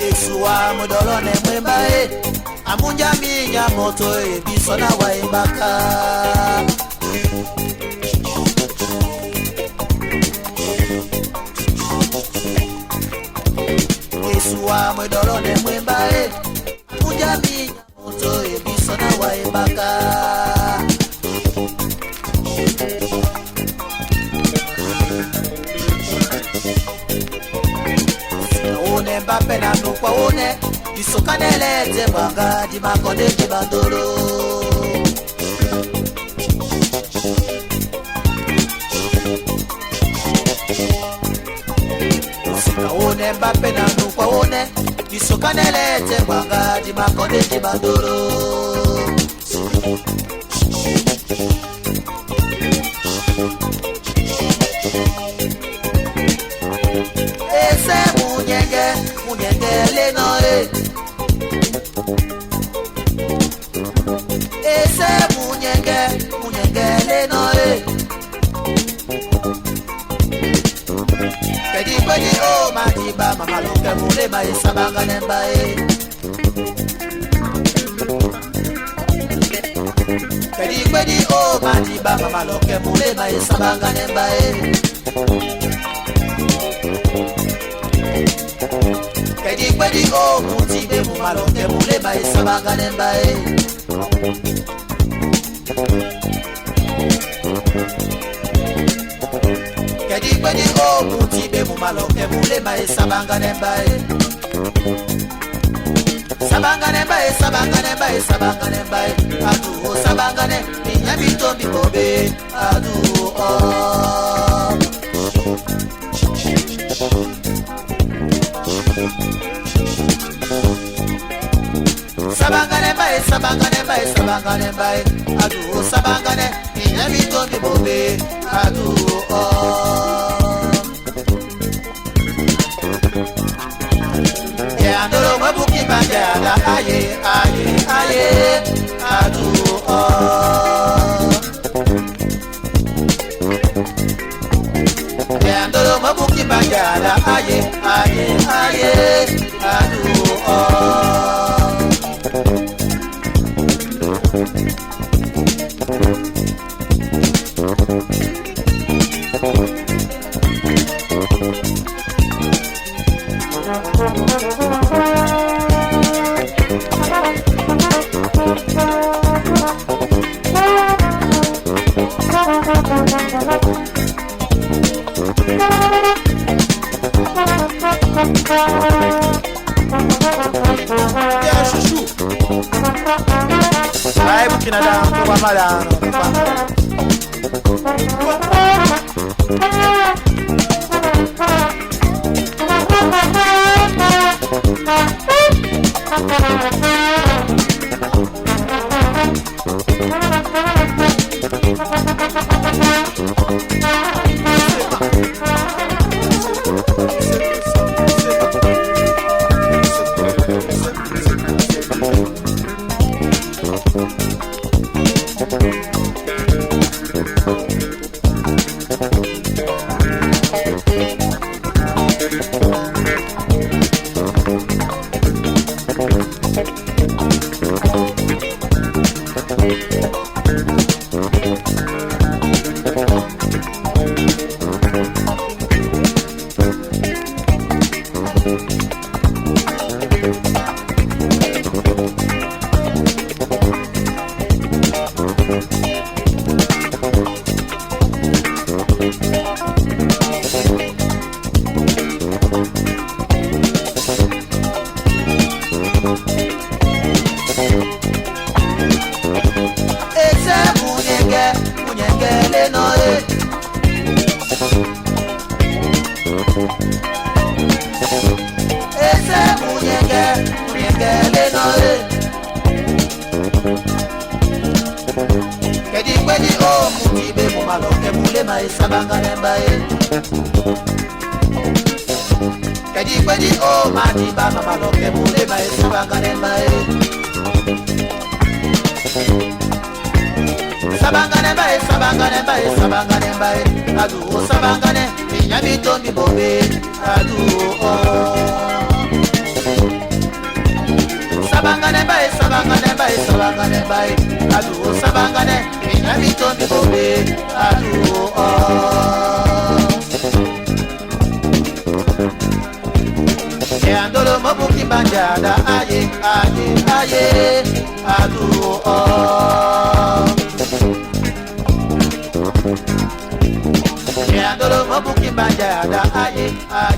Esua modolone mwembae amunja minya moto ebisona wa imbaka Esua modolone mwembae amunja minya moto ebisona wa imbaka One Mbappe na nukwa one Isokanele tebanga di makonde di bandolo One Mbappe na nukwa one Isokanele tebanga di makonde di bandolo Munyenge le no Ese munyenge le no Kedi kwedi o madiba mama lonke mule ma isabanga nemba Kedi kwedi o madiba mama lonke mule ma isabanga nemba Kedi kwedi o mutibe mu malonke mule ma isabanga nemba Kedi kwedi o mutibe mu malonke mule ma isabanga nemba Sabanga nemba sabanga nemba adu o sabanga ne nyabito bibobe adu o Sabanga nemba adu sabanga ne nyabito bibobe adu o Ya ndoro mabuki banjala aye adu o Ya ndoro mabuki banjala aye adu o Ya chouchou Vai bukina da kwa malano Sabanga nemba Kedi kwedi o mati ba mama no ke mule ba sabangane ba sabangane ba sabangane ba sabangane ba adu sabangane nyami to mi bobe adu o sabangane ba sabangane ba sabangane ba adu sabangane nyami to mi bobe adu o andolo mabuki banjada aye aye aye adu o andolo mabuki banjada aye aye